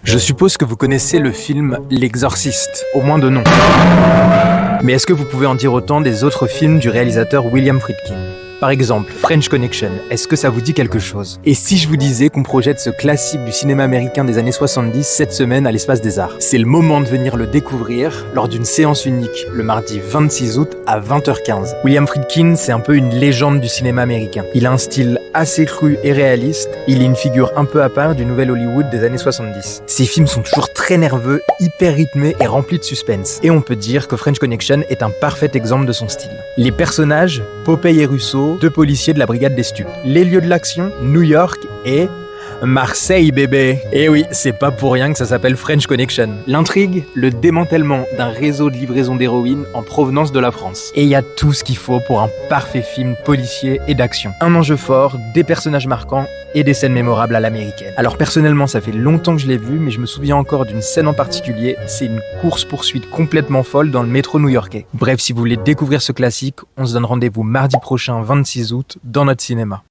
Je suppose que vous connaissez le film L'Exorciste, au moins de nom. Mais est-ce que vous pouvez en dire autant des autres films du réalisateur William Friedkin ? Par exemple, French Connection, est-ce que ça vous dit quelque chose ? Et si je vous disais qu'on projette ce classique du cinéma américain des années 70 cette semaine à l'Espace des Arts ? C'est le moment de venir le découvrir lors d'une séance unique, le mardi 26 août à 20h15. William Friedkin, c'est un peu une légende du cinéma américain. Il a un style assez cru et réaliste, il est une figure un peu à part du nouvel Hollywood des années 70. Ses films sont toujours très nerveux, hyper rythmés et remplis de suspense. Et on peut dire que French Connection est un parfait exemple de son style. Les personnages, Popeye et Russo, deux policiers de la brigade des stupes. Les lieux de l'action, New York et Marseille, bébé. Et oui, c'est pas pour rien que ça s'appelle French Connection. L'intrigue, le démantèlement d'un réseau de livraison d'héroïne en provenance de la France. Et il y a tout ce qu'il faut pour un parfait film policier et d'action. Un enjeu fort, des personnages marquants et des scènes mémorables à l'américaine. Alors personnellement, ça fait longtemps que je l'ai vu, mais je me souviens encore d'une scène en particulier. C'est une course-poursuite complètement folle dans le métro new-yorkais. Bref, si vous voulez découvrir ce classique, on se donne rendez-vous mardi prochain, 26 août, dans notre cinéma.